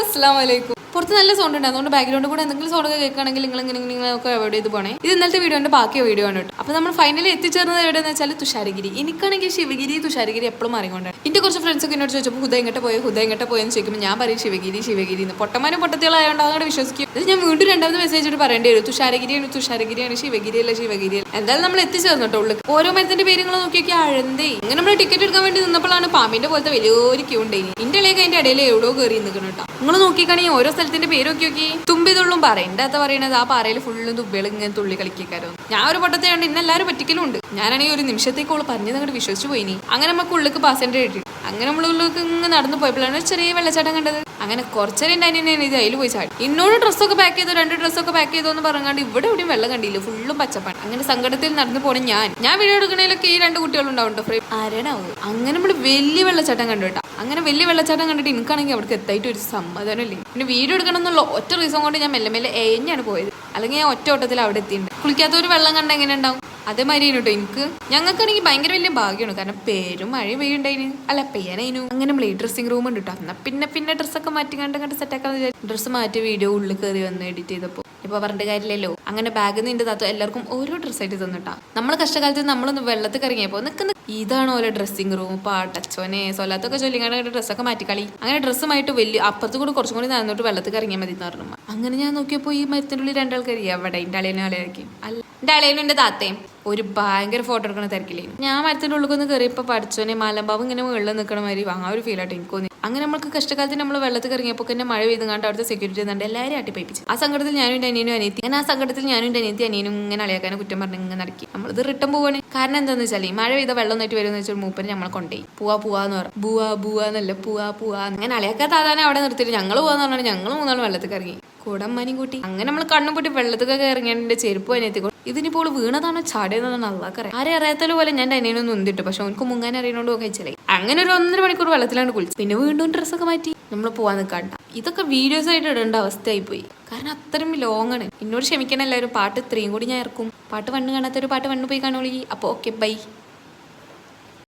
അസ്സലാമലൈക്കും. പുറത്ത് നല്ല സൗണ്ട് ഉണ്ട്, അതുകൊണ്ട് ബാക്ക്ഗ്രൗണ്ട് കൂടെ എന്തെങ്കിലും സൗണ്ട് കേൾക്കുകയാണെങ്കിൽ നിങ്ങളൊക്കെ അവോയ്ഡ് ചെയ്ത് പോണേ. ഇത് ഇന്നലത്തെ വീഡിയോന്റെ ബാക്കി വീഡിയോ ആണ് കേട്ടോ. അപ്പോൾ നമ്മൾ ഫൈനലി എത്തിച്ചേർന്നത് എവിടെയെന്ന് വെച്ചാൽ തുഷാരഗിരി. എനിക്കാണെങ്കിൽ ശിവഗിരി തുഷാരഗിരി എപ്പോഴും അറിയുകൊണ്ടാണ്. എൻ്റെ കുറച്ച് ഫ്രണ്ട്സ് ഒക്കെ എന്നോട് ചോദിച്ചപ്പോൾ ഹുദ എങ്ങോട്ട് പോയെന്ന് ചോദിക്കുമ്പോൾ ഞാൻ പറയും ശിവഗിരി എന്ന്. പൊട്ടന്മാരും പൊട്ടത്തികളായതുകൊണ്ട് അങ്ങോട്ട് വിശ്വസിക്കും. ഇത് ഞാൻ വീണ്ടും രണ്ടാമത് മെസ്സേജ് ഇട്ട് പറയേണ്ടി വരും, തുഷാരഗിരിയാണ് ശിവഗിരി. എന്തായാലും നമ്മൾ എത്തിച്ചേർന്നു കേട്ടോ ഉള്ളിൽ. ഓരോ മരത്തിന്റെ പേരുകൾ നോക്കിയൊക്കെ അഴന്തേ. ഇങ്ങനെ നമ്മൾ ടിക്കറ്റ് എടുക്കാൻ വേണ്ടി നിന്നപ്പോഴാണ് പാമ്പിന്റെ പോലത്തെ വലിയൊരു ക്യൂ ഉണ്ടായി. എൻ്റെ ഇടയിലേക്ക് അതിന്റെ ഇടയിൽ എവിടെയോ കയറി നിൽക്കണം കേട്ടോ. നിങ്ങൾ നോക്കിക്കാണെങ്കിൽ ഓരോ സ്ഥലത്തിന്റെ പേരൊക്കെ നോക്കി തുമ്പിതുള്ളും പറയണ്ട പറയണത്. ആ പാറയിൽ ഫുള്ളും തുമ്പികൾ ഇങ്ങനെ തുള്ളി കളിക്കാരോ. ഞാൻ ഒരു പൊട്ടത്തെ കണ്ട് ഇന്നെല്ലാവരും പറ്റിക്കലും ഉണ്ട്. ഞാനാണെങ്കിൽ ഒരു നിമിഷത്തേക്ക് ഓള് പറഞ്ഞത് അങ്ങോട്ട് വിശ്വസിച്ചു പോയിനി. അങ്ങനെ നമുക്ക് ഉള്ളിലേക്ക് പാസഞ്ചർ കിട്ടി. അങ്ങനെ നമ്മൾ ഉള്ളിലേക്ക് ഇങ്ങനെ നടന്നു പോയപ്പോഴാണ് ചെറിയ വെള്ളച്ചാട്ടം കണ്ടത്. അങ്ങനെ കുറച്ചേരം ഉണ്ടായിരുന്നു ഇത് അതിൽ പോയി ചാടി. ഇന്നോട് ഡ്രസ്സൊക്കെ പാക്ക് ചെയ്തോ, 2 ഡ്രസ്സൊക്കെ പാക്ക് ചെയ്തോ എന്ന് പറഞ്ഞാണ്ട് ഇവിടെ എവിടെയും വെള്ളം കണ്ടില്ല, ഫുള്ളും പച്ചപ്പാണ്. അങ്ങനെ സങ്കടത്തിൽ നടന്നു പോണേ ഞാൻ വീഡിയോ എടുക്കണേലൊക്കെ ഈ 2 കുട്ടികളുണ്ടാവും കേട്ടോ, ഫ്രെയിം ആരണാവും. അങ്ങനെ നമ്മൾ വലിയ വെള്ളച്ചാട്ടം കണ്ടു കേട്ടോ. അങ്ങനെ വലിയ വെള്ളച്ചാട്ടം കണ്ടിട്ട് എനിക്കാണെങ്കിൽ അവിടേക്ക് എത്തായിട്ട് ഒരു സമാധാനമില്ലേ. പിന്നെ വീഡിയോ എടുക്കണം എന്നുള്ള ഒറ്റ റീസൺ കൊണ്ട് ഞാൻ മെല്ലെ ഏഞ്ഞാണ് പോയത്. അല്ലെങ്കിൽ ഞാൻ ഒറ്റ ഓട്ടത്തിൽ അവിടെ എത്തിയിട്ടുണ്ട്. കുളിക്കാത്തൊരു വെള്ളം കണ്ട എങ്ങനെ ഉണ്ടാവും അതേമാതിരി കേട്ടോ എനിക്ക്. ഞങ്ങൾക്കാണെങ്കിൽ ഭയങ്കര വലിയ ഭാഗ്യമാണ്, കാരണം പേരും മഴ പെയ്യുണ്ടായിരുന്നു, അല്ല പെയ്യാനായിരുന്നു. അങ്ങനെ നമ്മൾ ഈ ഡ്രസ്സിംഗ് റൂം ഉണ്ട് കേട്ടോ. എന്നാൽ പിന്നെ ഡ്രസ്സൊക്കെ മാറ്റി കണ്ട് സെറ്റാക്കാന്ന് വിചാരിച്ചു. ഡ്രസ്സ് മാറ്റി വീഡിയോ ഉള്ളിൽ കയറി വന്ന് എഡിറ്റ് ചെയ്തപ്പോൾ ഇപ്പൊ പറഞ്ഞിട്ട് കാര്യമില്ലല്ലോ. അങ്ങനെ ബാഗിൽ നിന്ന് താത്തു എല്ലാവർക്കും ഓരോ ഡ്രസ്സായിട്ട് തന്നിട്ടാ. നമ്മൾ കഷ്ടകാലത്ത് നമ്മളൊന്ന് വെള്ളത്തിൽ ഇറങ്ങിയപ്പോൾ നിൽക്കുന്ന ഇതാണ് ഓരോ ഡ്രസ്സിംഗ് റൂം. പാട്ടച്ചോനെ സൊല്ലാത്തൊക്കെ ചൊല്ലിങ്ങാണ്ട് ഡ്രസ്സൊക്കെ മാറ്റിക്കളി. അങ്ങനെ ഡ്രസ്സുമായിട്ട് വലിയ അപ്പുറത്ത് കൂടെ കുറച്ചും കൂടി നടന്നിട്ട് വെള്ളത്തിൽ ഇറങ്ങിയാൽ മതി എന്ന് പറഞ്ഞു. അങ്ങനെ ഞാൻ നോക്കിയപ്പോൾ ഈ മരത്തിൻ്റെ ഉള്ളിൽ 2 ആൾക്കാർ എവിടെ എൻ്റെ അളിയനും അളിയാക്കി അല്ല എൻ്റെ അളിയനും എൻ്റെ താത്തയും ഒരു ഭയങ്കര ഫോട്ടോ എടുക്കണ തിരക്കില്ലേ. ഞാൻ മരത്തിൻ്റെ ഉള്ളിൽ ഒന്ന് കയറിയപ്പോൾ പഠിച്ചോനെ മാലമ്പാവ് ഇങ്ങനെ വെള്ളം നിൽക്കണ മാതിരി ആ ഒരു ഫീൽ ആയിട്ട് എനിക്ക് തോന്നി. അങ്ങനെ നമുക്ക് കഷ്ടകാലത്ത് നമ്മൾ വെള്ളത്തിൽ ഇറങ്ങിയപ്പോൾ തന്നെ മഴ പെയ്ത് കണ്ട് അവിടുത്തെ സെക്യൂരിറ്റി കണ്ട് എല്ലാവരും ആട്ടിപ്പയിപ്പിച്ചു. ആ സങ്കടത്തിൽ ഞാനും എൻ്റെ അനിയനും അനിയത്തി അനിയനും ഇങ്ങനെ അളിയാക്കാനെ കുറ്റം പറഞ്ഞ് ഇങ്ങനെ നടക്കി. നമ്മളിത് റിട്ടേൺ പോവാണ്. കാരണം എന്താണെന്ന് വെച്ചാൽ ഈ മഴ പെയ്ത വെള്ളം നയിട്ട് വരുമെന്ന് വെച്ചാൽ മൂപ്പര് നമ്മളെ കൊണ്ടേ പോവാന്ന് പറഞ്ഞു. ബൂവാന്നല്ല പോവാ. അങ്ങനെ അളിയാക്കാത്ത ആധാനം അവിടെ നിർത്തിയിട്ട് ഞങ്ങൾ പോവാന്ന് പറഞ്ഞാൽ ഞങ്ങൾ 3 വെള്ളത്തിൽ ഇറങ്ങി കൂടമ്മനും കൂട്ടി. അങ്ങനെ നമ്മൾ കണ്ണും പൊട്ടി വെള്ളത്തൊക്കെ ഇറങ്ങിയാണ്ട് ചെരുപ്പ് അതിനെത്തി. ഇതിനിപ്പോൾ വീണതാണോ ചാടിയതാണോ അള്ളാക്കറിയാം. ആരെ അറിയാത്തത് പോലെ ഞാൻ അതിനൊന്നും ഉന്തിട്ടു. പക്ഷെ അവർക്ക് മുങ്ങാൻ അറിയണോണ്ട് കഴിച്ചില്ലേ. അങ്ങനെ ഒരു 1.5 മണിക്കൂർ വെള്ളത്തിലാണ് കുളിച്ചു. പിന്നെ വീണ്ടും ഡ്രസ്സൊക്കെ മാറ്റി നമ്മൾ പോവാൻ നിൽക്കാണ്ട. ഇതൊക്കെ വീഡിയോസ് ആയിട്ട് ഇടേണ്ട അവസ്ഥയായി പോയി, കാരണം അത്രയും ലോങ് ആണ്. എന്നോട് ക്ഷമിക്കണം എല്ലാവരും. പാട്ട് 3 കൂടി ഞാൻ ഇറക്കും. പാട്ട് 1 കാണാത്തൊരു പാട്ട് 1 പോയി കാണുള്ളൂ. അപ്പോൾ ഓക്കെ ബൈ.